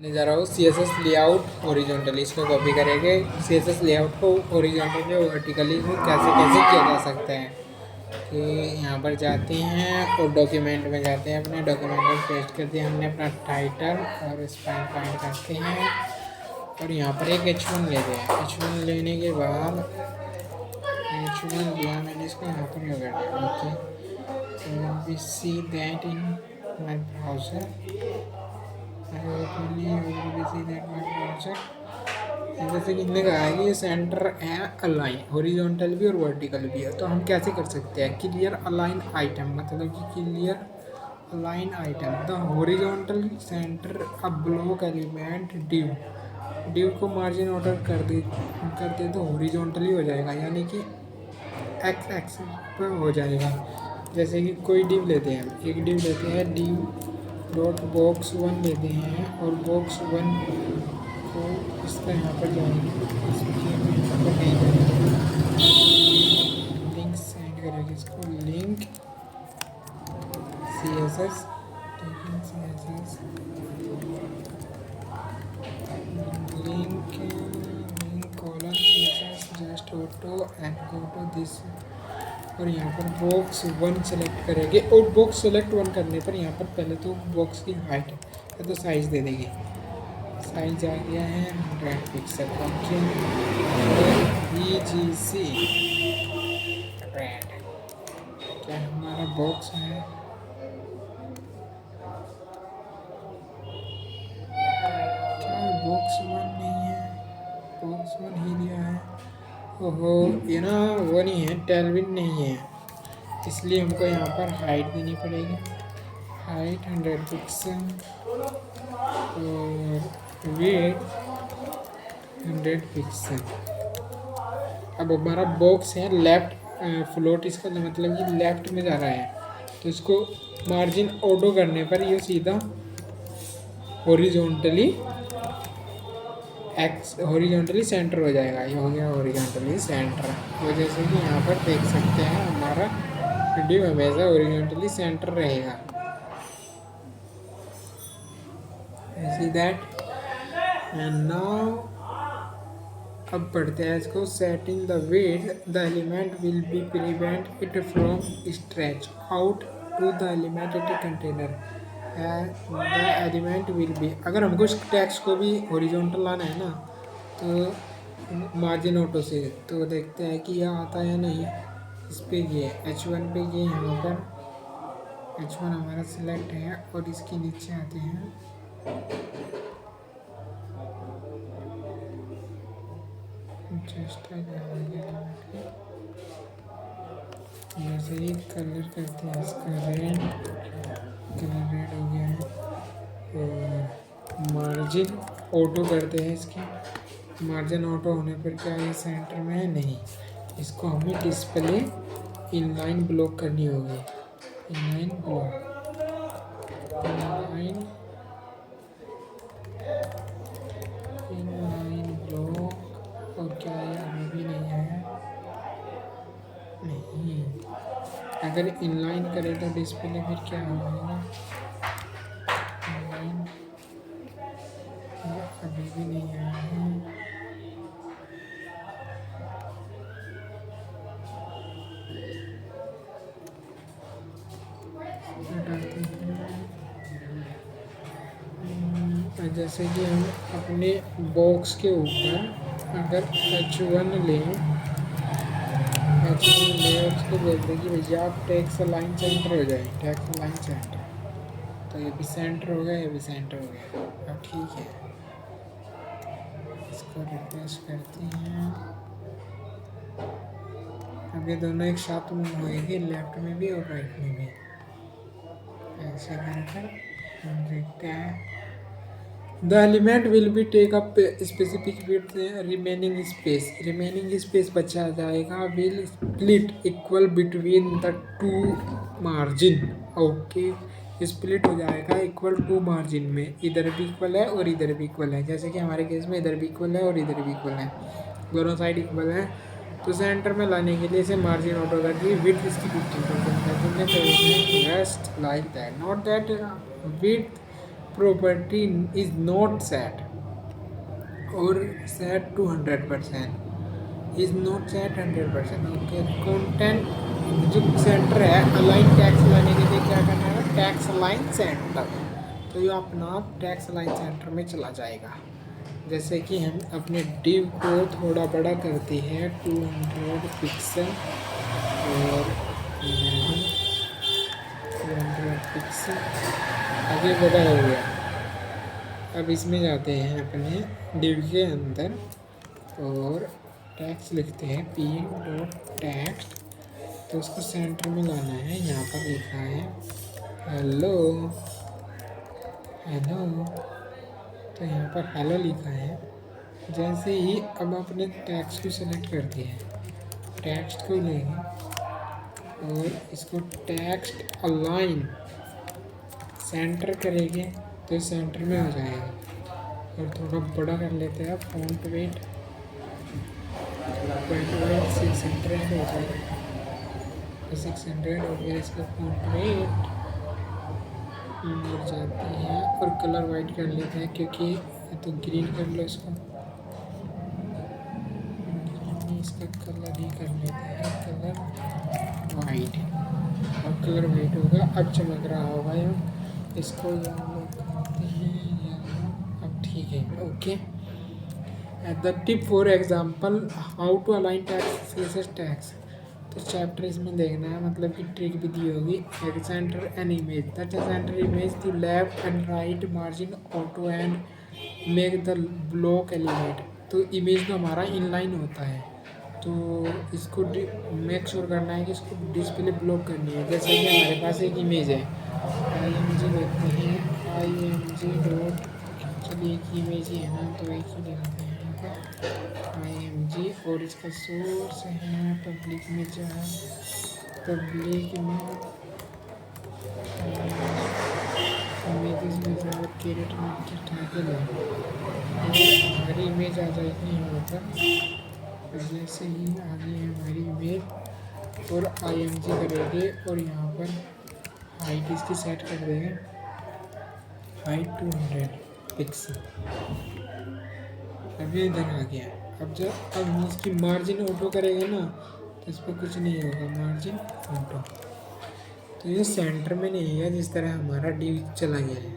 मैं जा रहा हूँ C S S layout horizontally, इसको कॉपी करेंगे। सी एस एस लेआउट को हॉरिजॉन्टली और वर्टिकली को कैसे कैसे किया जा सकता है कि यहाँ पर जाते हैं और डॉक्यूमेंट में जाते हैं, अपने डॉक्यूमेंट में पेस्ट कर दिया हमने अपना टाइटल और स्पाइन फाइंड करते हैं और यहाँ पर एक H1 लेते हैं। H1 लेने के बाद H1 लिया मैंने, इसको यहाँ पर लगा दिया। Okay, so we see that in my browser जैसे कि इनने कहा है कि ये सेंटर है अलाइन, हॉरिजॉन्टल भी और वर्टिकल भी है। तो हम कैसे कर सकते हैं? क्लियर अलाइन आइटम, मतलब कि clear align item the horizontal centre a block element div को मार्जिन ऑर्डर कर दे तो हॉरिजॉन्टली हो जाएगा, यानी कि एक्स एक्सिस पर हो जाएगा। जैसे कि कोई डिव लेते हैं, हम एक डिव लेते हैं, डिव डॉट बॉक्स 1 लेते हैं और बॉक्स 1 को इसका यहाँ पर जाएंगे, यहाँ पर नहीं जाएंगे, लिंक सेंड करेंगे इसको, link C S S link column C S S just auto and go to this और यहाँ पर बॉक्स 1 सेलेक्ट करेंगे और बॉक्स सेलेक्ट 1 करने पर यहाँ पर पहले तो बॉक्स की हाइट या तो साइज़ दे देंगे। साइज आ गया है 100 पिक्सल। ओके, VGC रेड क्या हमारा बॉक्स है? क्या बॉक्स 1 नहीं है? बॉक्स 1 ही दिया है। ओहो, ये ना वो नहीं है, टेलविन नहीं है, इसलिए हमको यहाँ पर हाइट देनी पड़ेगी। हाइट 100 पिक्सल और वेट 100 पिक्सल। अब हमारा बॉक्स है लेफ्ट फ्लोट, इसका मतलब कि लेफ्ट में जा रहा है, तो इसको मार्जिन ऑटो करने पर ये सीधा हॉरिजॉन्टली सेंटर हो जाएगा। ये हो गया हॉरिजॉन्टली सेंटर। तो जैसे कि यहाँ पर देख सकते हैं हमारा वीडियो हमेशा हॉरिजॉन्टली सेंटर रहेगा। See that and now अब पढ़ते हैं इसको। Setting the weight the element will be prevent it from stretch out to the element it container the element will be. अगर हमको इस टेक्स्ट को भी हॉरिजॉन्टल लाना है ना, तो मार्जिन ऑटो से तो देखते हैं कि यह आता है या नहीं। इस पे ये H1 पे ये यहाँ पर H1 हमारा सिलेक्ट है और इसके नीचे आते हैं जैसे ही कलर करते हैं इसका रेड, कलर रेड हो गया है। और मार्जिन ऑटो करते हैं इसकी। मार्जिन ऑटो होने पर क्या ये सेंटर में है? नहीं, इसको हमें डिस्प्ले इनलाइन ब्लॉक करनी होगी। Inline block, inline block. और क्या है? अभी भी नहीं है। नहीं, अगर इनलाइन करें तो डिस्प्ले फिर क्या होगा? इनलाइन अभी भी नहीं आया है। जैसे कि हम अपने बॉक्स के ऊपर अगर H1 लें, उसको बोल दें कि भैया आप टेक्स्ट लाइन सेंटर हो जाए, टेक्स्ट लाइन सेंटर। तो ये भी सेंटर हो गया, ये भी सेंटर हो गया। अब ठीक है, इसको रिफ्रेश करते हैं। अब ये दोनों एक साथ मूव होएंगे, लेफ्ट में भी और राइट में भी। ऐसे करकर हम देखते हैं the element will be take up specific width remaining space बचा जाएगा will split equal between the two margin. Okay, split हो जाएगा इक्वल टू मार्जिन में, इधर भी इक्वल है और इधर भी इक्वल है। जैसे कि हमारे केस में इधर भी इक्वल है और इधर भी इक्वल है, दोनों साइड इक्वल है। तो सेंटर में लाने के लिए इसे मार्जिन ऑटो कर दी, विड्थ इसकी 15% है। Just like that, not that width property is not set or set to 100%, is not set 100%. Okay, content जो सेंटर है अलाइन टैक्स लाने के लिए क्या करना है, टैक्स अलाइन सेंटर, तो ये अपना टैक्स अलाइन सेंटर में चला जाएगा। जैसे कि हम अपने डिव को थोड़ा बड़ा करते हैं 200 पिक्सल और 200 पिक्सल, आगे बड़ा हो गया। अब इसमें जाते हैं अपने डिव के अंदर और टैक्स लिखते हैं p.text, तो उसको सेंटर में लाना है। यहाँ पर लिखा है हेलो हेलो, तो यहाँ पर हेलो लिखा है। जैसे ही अब अपने टेक्स्ट को सेलेक्ट करते हैं, टेक्स्ट को लेंगे और इसको टेक्स्ट अलाइन सेंटर करेंगे तो सेंटर में हो जाएगा। और थोड़ा बड़ा कर लेते हैं, फॉन्ट वेट 600 हो जाएगा, 600 हो गया इसका फॉन्ट वेट। जाते हैं और कलर वाइट कर लेते हैं, क्योंकि तो ग्रीन कर लो इसको, इसका कलर ही कर लेते हैं कलर वाइट, और कलर वाइट होगा। अब चमक रहा होगा ये, इसको येलो करते हैं येलो। अब ठीक है, okay. The tip for example how to align text faces text, तो चैप्टर इसमें देखना है, मतलब कि ट्रिक भी दी होगी। Center an image, that center image to left and right margin auto and make the block element, तो इमेज तो हमारा इनलाइन होता है, तो इसको मेक श्योर करना है कि इसको डिस्प्ले ब्लॉक करनी है। जैसे कि हमारे पास एक इमेज है, img देखते हैं img डॉट, चलिए एक इमेज ही है ना, तो एक ही लगाते हैं img, और इसका सोर्स है पब्लिक में, जहाँ पब्लिक में इमेजेस में ज़्यादा कैरेट में उठा ले, हमारी इमेज आ जाएगी यहाँ पर। जैसे ही आ गई है हमारी इमेज, और img करेंगे और यहाँ पर हाइट इसकी सेट कर देंगे, हाइट 200 पिक्सल। अभी इधर आ गया। अब हम इसकी मार्जिन ऑटो करेंगे ना, तो इस पर कुछ नहीं होगा, मार्जिन ऑटो। तो ये सेंटर में नहीं है, जिस तरह हमारा डिव चला गया है,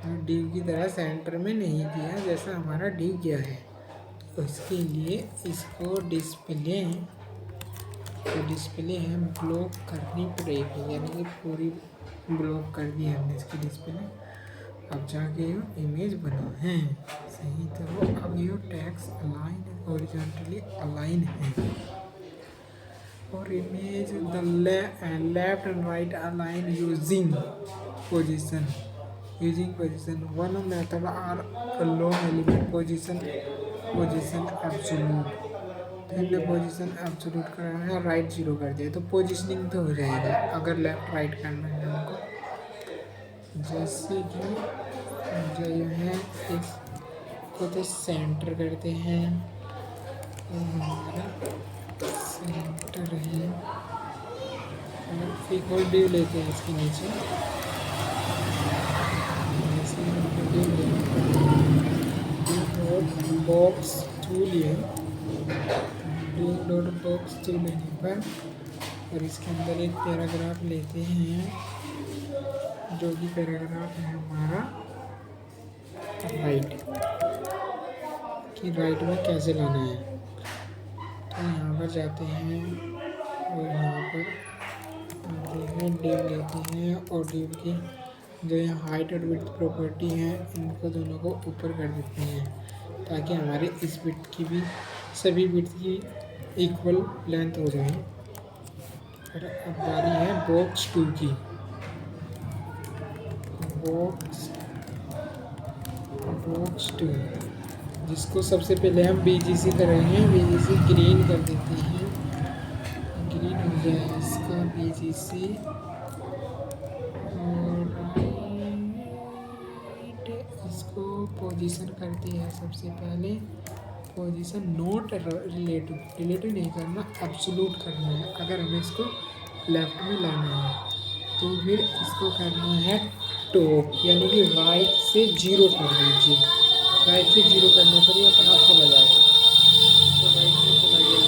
और डिव की तरह सेंटर में नहीं गया जैसा हमारा डिव गया है। तो इसके लिए इसको डिस्प्ले हम ब्लॉक करनी पड़ेगी, यानी कि पूरी ब्लॉक कर दी हमने इसकी डिस्प्ले। अब जाके ये इमेज बना है सही, तो अब ये टैक्स अलाइन हॉरिजॉन्टली अलाइन है, और image the left and right align using position one method are long element position absolute, तो हमने पोजीशन एब्सोल्यूट करा है, राइट 0 कर दिया, तो पोजीशनिंग तो हो जाएगा अगर लेफ्ट राइट करना है हमको। जैसे कि जो है इसको तो सेंटर करते हैं, हमारा सेंटर है, और फिर और डिव लेते हैं इसके नीचे, बॉक्स 2 लिए, डॉट बॉक्स 2 लेने पर, और इसके अंदर एक पैराग्राफ लेते हैं, जो कि पैराग्राफ है हमारा राइट, कि राइट में कैसे लाना है। तो यहाँ पर जाते हैं और यहाँ पर डिव लेते हैं, और डिव की जो यहाँ हाइट और विड्थ प्रॉपर्टी है, इनको दोनों को ऊपर कर देते हैं, ताकि हमारे इस विड्थ की भी सभी विड्थ की इक्वल लेंथ हो जाए। और अब बारी है बॉक्स 2 की, बॉक्स 2, जिसको सबसे पहले हम BGC करेंगे, BGC ग्रीन कर देते हैं, ग्रीन हो जाए इसका BGC, और राइट इसको पोजीशन करते हैं सबसे पहले, पोजीशन नॉट रिलेटिव नहीं करना, एब्सोल्यूट करना है। अगर हमें इसको लेफ्ट में लाना है तो फिर इसको करना है टॉप यानी कि राइट से जीरो कर दीजिए। राइट से जीरो करने पर ये अपना आप चला जाएगा। तो राइट में चला गया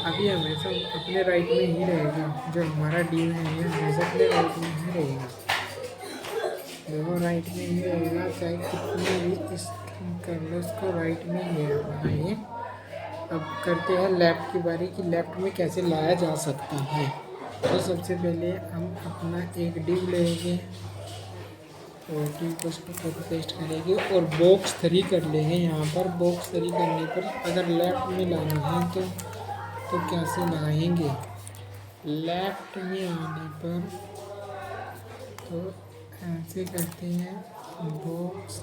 अभी हमेशा अपने राइट में ही रहेगा। जो हमारा डी है ये हमेशा अपने राइट में ही रहेगा। देखो राइट में ही रहेगा, चाहे कितने भी इस कर लो, इसको राइट में ही है हमारा ये। अब करते हैं लेफ़्ट की बारी कि लेफ़्ट में कैसे लाया जा सकता है। तो सबसे पहले हम अपना एक डिव लेंगे और डिव को उसको कॉपी पेस्ट करेंगे और बॉक्स 3 कर लेंगे। यहाँ पर बॉक्स 3 करने पर अगर लेफ़्ट में लाना है तो कैसे लगाएंगे। लेफ़्ट में आने पर तो ऐसे करते हैं, बॉक्स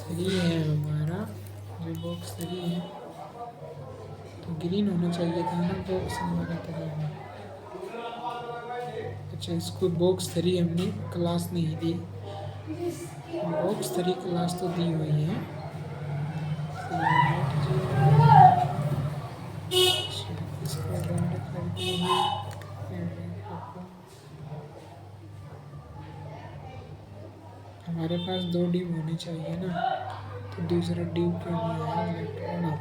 3 है हमारा। जो बॉक्स 3 है तो ग्रीन होना चाहिए था ना बॉक्स हमारा 3 में। अच्छा, इसको बॉक्स 3 हमने क्लास नहीं दी। बॉक्स 3 क्लास तो दी हुई है। इसको बंद कर देंगे। हमारे पास 2 डिव होने चाहिए ना, तो दूसरा डिव क्यों नहीं आया लेफ्ट में।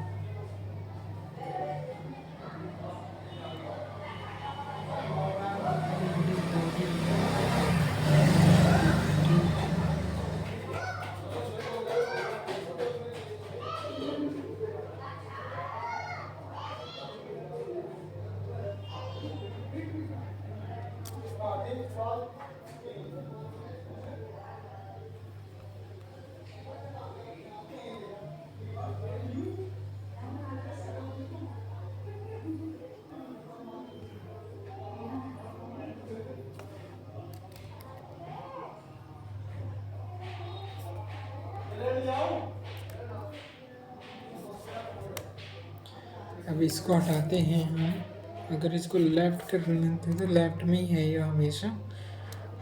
अब इसको हटाते हैं हम। अगर इसको लेफ़्ट कर लेते तो लेफ़्ट में ही है ये हमेशा।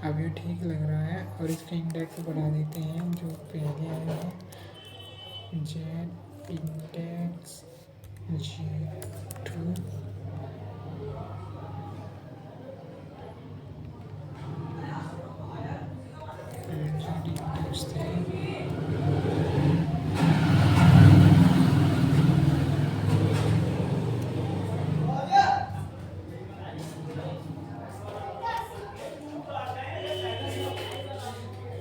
अब ये ठीक लग रहा है और इसका इंडेक्स बढ़ा देते हैं जो पहले आया है। Z index G2 Z index 3।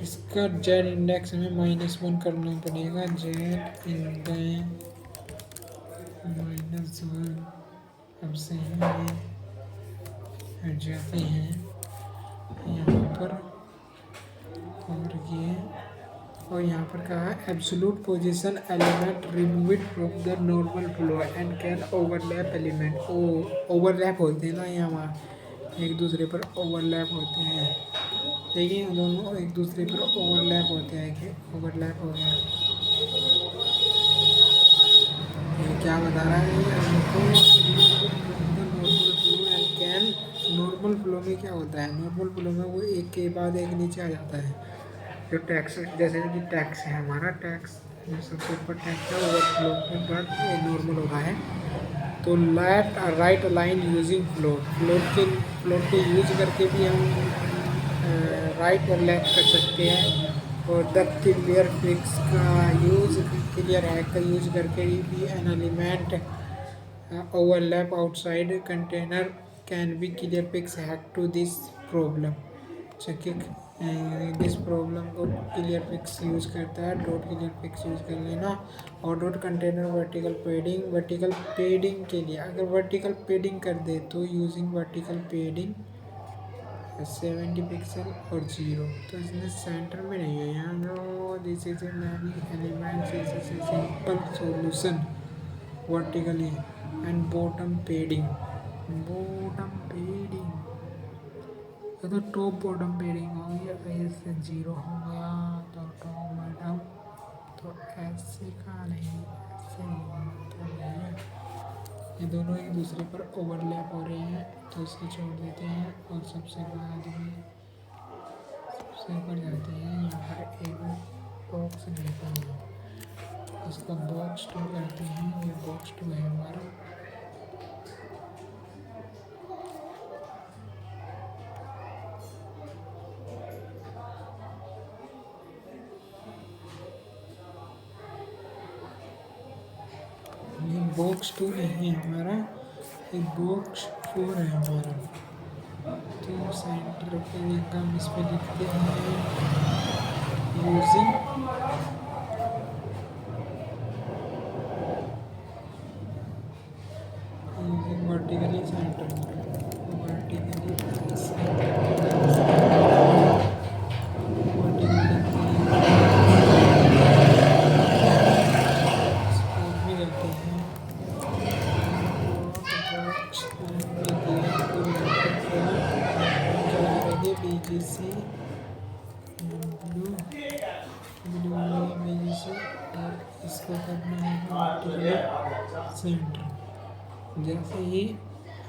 इसका जेड इंडेक्स हमें -1 करना पड़ेगा। जेड इंडेक्स -1 अब से हट जाते हैं यहाँ पर और यहाँ पर कहा है absolute position element remove it from the normal flow and can overlap element. Overlap होते हैं ना, यहाँ एक दूसरे पर ओवरलैप होते हैं। देखिए दोनों एक दूसरे पर ओवरलैप होते हैं कि ओवरलैप हो गया। ये क्या बता रहा है हमको, नॉर्मल फ्लो में क्या होता है। नॉर्मल फ्लो में वो एक के बाद एक नीचे आ जाता है। जो टैक्स जैसे कि टैक्स है हमारा, टैक्स सबसे ऊपर टैक्स है, ओवरफ्लो के बाद ये नॉर्मल होता है। तो लेफ्ट और राइट लाइन यूजिंग फ्लोट के यूज करके भी हम राइट और लेफ्ट कर सकते हैं। और द क्लियर फिक्स का यूज, क्लियर हैक का यूज करके भी an element overlap outside container can be clear fix hack to this problem. Checking this problem को क्लियर फिक्स यूज़ करता है। डॉट क्लियर फिक्स यूज़ कर लेना। और डॉट कंटेनर वर्टिकल पेडिंग के लिए अगर वर्टिकल पेडिंग कर दे तो यूजिंग वर्टिकल पेडिंग 70 पिक्सल और 0। तो इसमें सेंटर में नहीं है यहाँ। जो this is many elements is simple solution vertically and bottom पेडिंग। तो टॉप बॉटम पेडिंग हो गया, ऐसे 0 हो गया तो टॉप बॉटम। तो ऐसे का नहीं, ऐसे नहीं, तो नहीं। ये दोनों एक दूसरे पर ओवरलैप हो रहे हैं तो इसे छोड़ देते हैं और सबसे बाद में सबसे ऊपर जाते हैं। यहाँ पर एक बॉक्स लेते हैं, इसका बॉक्स 2 करते हैं। ये बॉक्स 2 है हमारा। बॉक्स 2 नहीं है हमारा, ये बॉक्स 4 है हमारा। तो सेंटर पे हम इस पर लिखते हैं यूजिंग वर्टिकली सेंटर, वर्टिकली भी रहते हैं BGC ब्लू BGC और इसको करना है वर्टिकली सेंटर। जैसे ही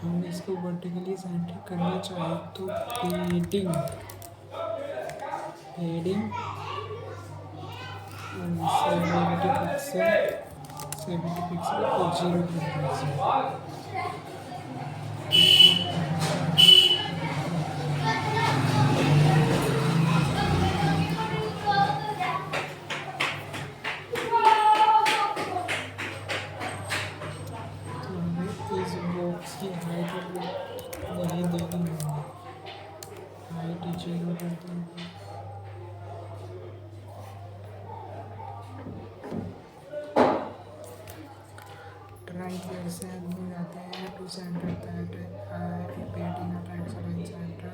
हम इसको वर्टिकली सेंटर करना चाहें तो हेडिंग 70 पिक्सल और 0 पिक्सल। की हाइट नहीं देनी होगी, हाइट 0 कर देंगे। राइट साइड से आदमी जाते हैं to center that padding text line center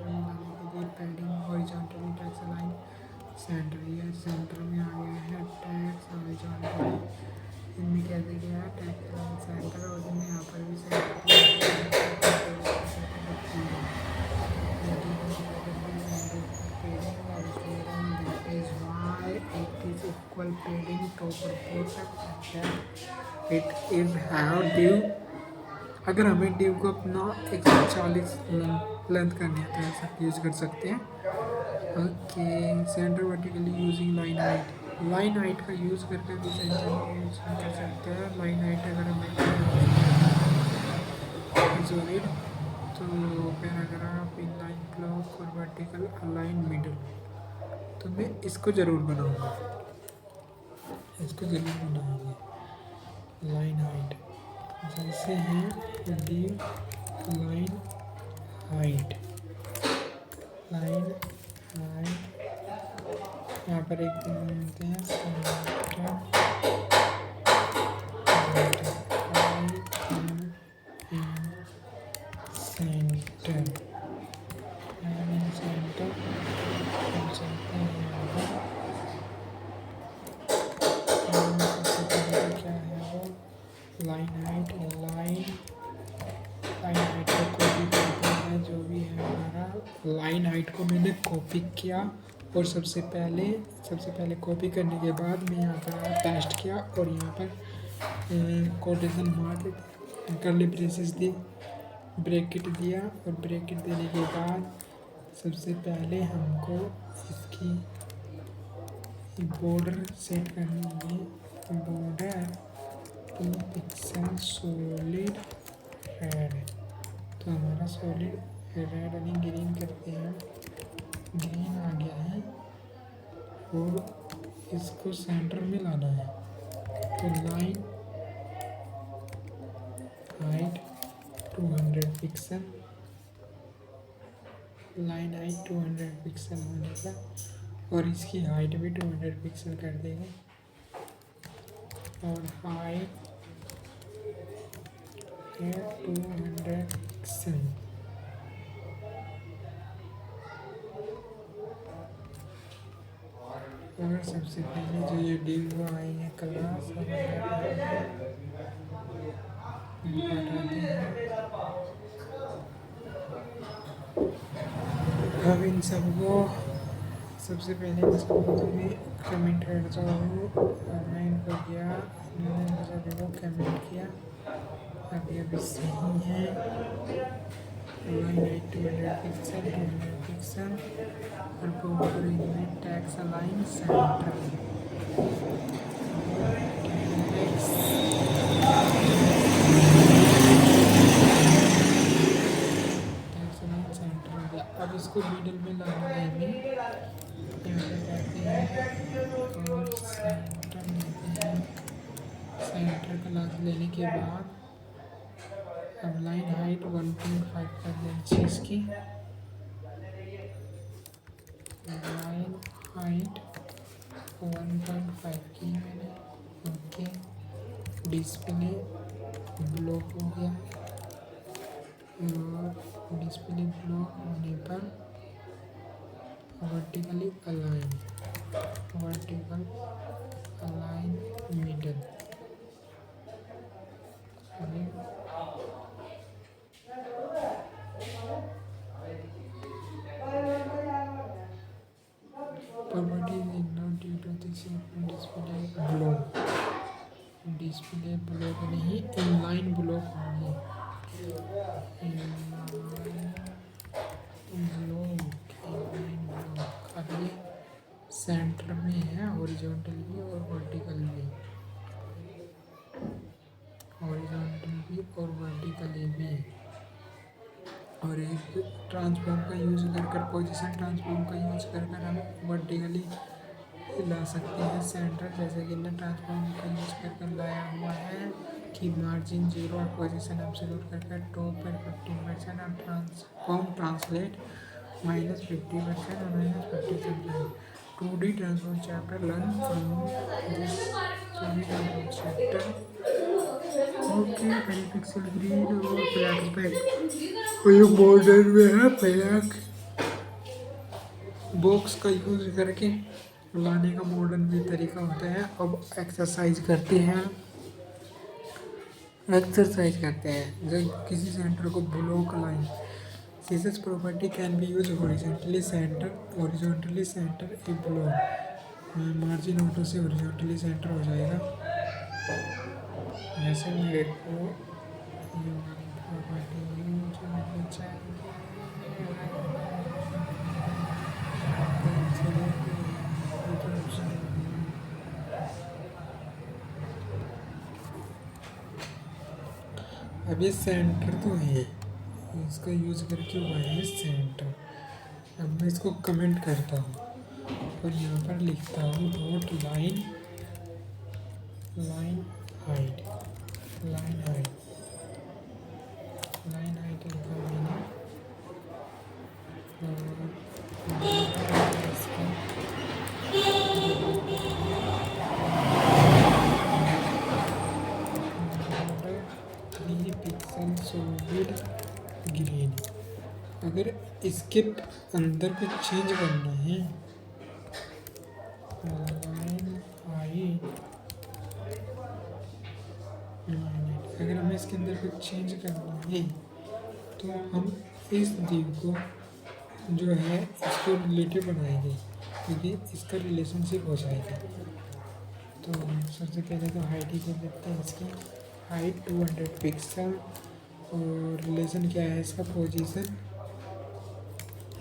में लाने के लिए padding horizontally text line center, ये सेंटर में आ गया है टैक्स हॉरिजॉन्टली, इनमें कैसे गया है टैक्स लाइन सेंटर, और इनमें यहाँ पर भी center equal padding to it is have due. अगर हमें ड्यू को अपना 140 लेंथ करनी है तो ऐसा यूज़ कर सकते हैं। Okay, centre vertically using line height का यूज़ करके भी सेंटर यूज कर सकते हैं। लाइन हाइट अगर हमें सॉलिड तो पैराग्राफ इन लाइन ब्लॉक और वर्टिकल अलाइन मिडल, तो मैं इसको ज़रूर बनाऊंगा, इसको ज़रूर बनाएंगे। लाइन हाइट जैसे है डी लाइन हाइट यहाँ पर एक दिन मिलते हैं लाइन हाइट को कॉपी करते हैं। जो भी है हमारा लाइन हाइट को मैंने कॉपी किया और सबसे पहले कॉपी करने के बाद मैं यहाँ पर पेस्ट किया और यहाँ पर कोटेशन मार्क कर्ली ब्रेसेस दी, ब्रैकेट दिया, और ब्रैकेट देने के बाद सबसे पहले हमको इसकी बॉर्डर सेट करनी है। बॉर्डर 2 पिक्सल सॉलिड रेड, तो हमारा सॉलिड रेड यानी ग्रीन करते हैं, ग्रीन आ गया है और इसको सेंटर में लाना है। तो line height 200 pixel, line height 200 pixel होने का, और इसकी हाइट भी 200 पिक्सल कर देंगे, और हाइट है 200 पिक्सल। और सबसे पहले जो ये डिव आएंगे क्लास अब इन सबको सबसे पहले इन सबको मैं कमेंट करता हूँ, मैं इनको किया, इन्होंने सभी को कमेंट किया, अभी सही है। लाइन हाइट 200 पिक्सल और बॉर्डर इनमें टैक्स अलाइन सेंटर, अब इसको मिडल में लाना है हमें, कहते हैं और सेंटर का लास्ट लेने के बाद अब लाइन हाइट 1.5 कर दें चीज़ की। लाइन हाइट 1.5 की मैंने। ओके, डिस्प्ले ब्लॉक हो गया और डिस्प्ले ब्लॉक होने पर vertical align middle. Properties is not due to the display block नहीं, इनलाइन ब्लॉक होंगे। अब ये सेंटर में है, हॉरिजॉन्टल भी और वर्टिकल भी, और एक ट्रांसफॉर्म का यूज़ कर पोजीशन ट्रांसफॉर्म का यूज़ कर हम वर्टिकली ला सकते हैं सेंटर, जैसे कि हमने ट्रांसफॉर्म का यूज़ कर लाया हुआ है कि मार्जिन 0 और पोजीशन एब्सोल्यूट कर टॉप पर 15% और ट्रांसफॉर्म ट्रांसलेट -50% और -50%। 2D transform chapter learn from this 2D transform chapter. Okay, पेरिपिक्सल ग्रीन और ब्लैक बैक और ये मॉडर्न में है ब्लैक बॉक्स का यूज़ करके लाने का मॉडर्न भी तरीका होता है। अब एक्सरसाइज करते हैं जब किसी सेंटर को block line CSS property can be use horizontally centre A block. Margin auto से हॉरिजॉन्टली सेंटर हो जाएगा। जैसे मेरे को ये वाली प्रॉपर्टी यूज होनी चाहिए। अब ये सेंटर तो है, इसका यूज़ करके हुआ है सेंटर। अब मैं इसको कमेंट करता हूँ और यहाँ पर लिखता हूँ डॉट लाइन हाइट लिखा मैंने। Solid green. अगर इसके अंदर कुछ चेंज करना है, अगर हमें इसके अंदर कुछ चेंज करना है तो हम इस दिव को जो है इसको रिलेटिव बनाएंगे, क्योंकि इसका रिलेशनशिप हो जाएगा। तो सबसे पहले तो हाइट ही कर देते हैं। इसकी हाइट 200 पिक्सल और रिलेशन क्या है इसका,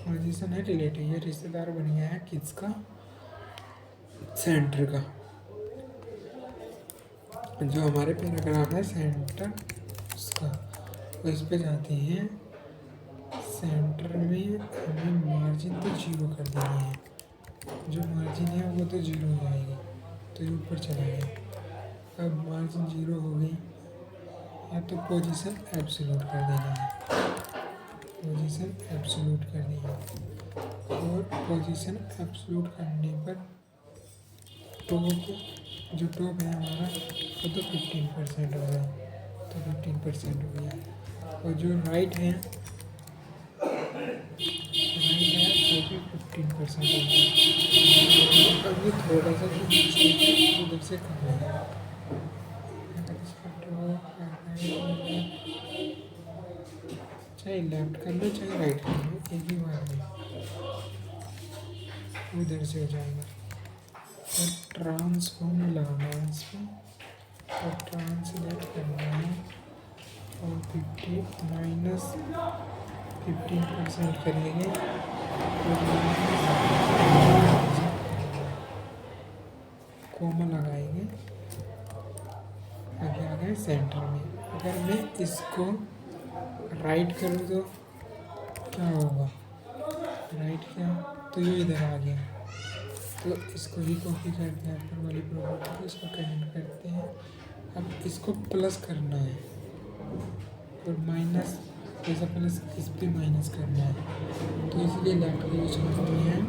पोजीशन है रिलेटिव। ये रिश्तेदार बन गया है किसका, सेंटर का। जो हमारे पैराग्राफ है सेंटर उसका, तो इस पे जाते हैं। सेंटर में हमें मार्जिन तो 0 कर देनी है, जो मार्जिन है वो तो 0 हो जाएगी, तो ये ऊपर चला गया। अब मार्जिन 0 हो गई है तो पोजीशन एब्सोल्यूट कर देना है, और पोजीशन एब्सोल्यूट करने पर जो टॉप है हमारा वो तो 15% हो गया, तो 15% हो गया। और जो राइट है वो भी 15% हो गया। अब ये थोड़ा सा उधर से कम है, चाहे लेफ्ट कर लो चाहे राइट कर लो, एक ही बार में उधर से हो जाएगा। और ट्रांसफॉर्म लगाना है इस पर, और ट्रांसलेट करना है, और 15% करेंगे, कॉमा लगाएंगे। अभी आ गए सेंटर में। अगर मैं इसको राइट करूँ तो क्या होगा, राइट क्या, तो ये इधर आ गया। तो इसको ही कॉपी करते हैं ऊपर वाली प्रॉपर्टी को, इसको कमेंट करते हैं। अब इसको प्लस करना है और माइनस, जैसा प्लस इस पे माइनस करना है, तो इसलिए लेफ्ट का यूज करते हैं।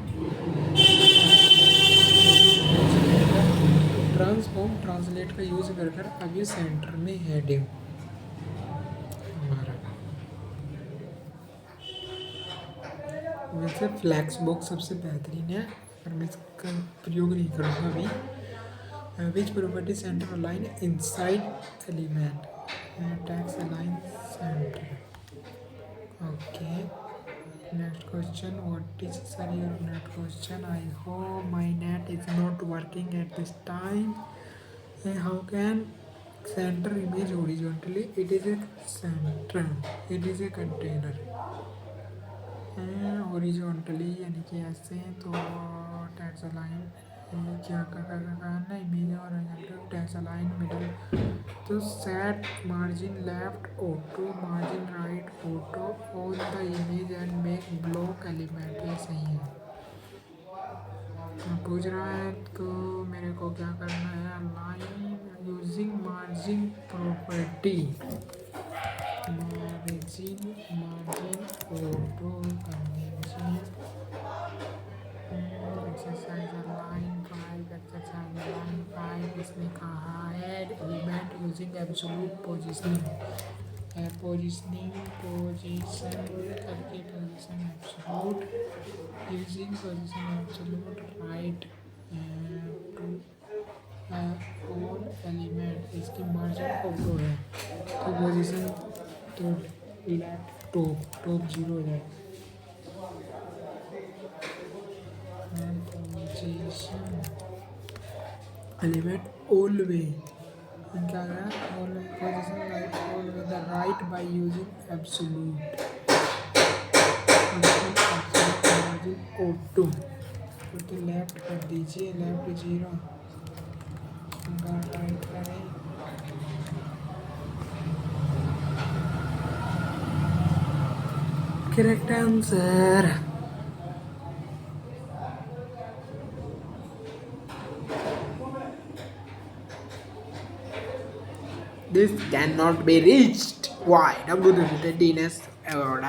ट्रांसफॉर्म ट्रांसलेट का यूज कर कर अब ये सेंटर में हेडिंग हमारा। वैसे फ्लैक्स बॉक्स सबसे बेहतरीन है, पर मैं इसका प्रयोग नहीं करूँगा अभी। Which property centre align inside element, tax align centre. Okay, next question, what is sir your net question? I hope my net is not working at this time. How can center image horizontally? It is a center, it is a container. Horizontally यानी कि ऐसे, तो tax align क्या करना, image और tax align middle, तो set margin left auto, margin right auto on the image and make block element, ये सही है। पूछ रहा है तो मेरे को क्या करना है, align using margin property, margin auto convention, exercise align 5, exercise align 5 इसमें कहा है element using absolute positioning, position करके position absolute, using position absolute right to all element, इसकी मार्जिन ऑटो है तो पोजीशन तो लेफ्ट टॉप 0 हो जाए, पोजीशन एलिमेंट ऑल वे, क्या है all position right all way the right by using absolute margin auto, तो लेफ्ट कर दीजिए, लेफ्ट 0 राइट करें, correct answer. This cannot be reached. Why? WWDNS award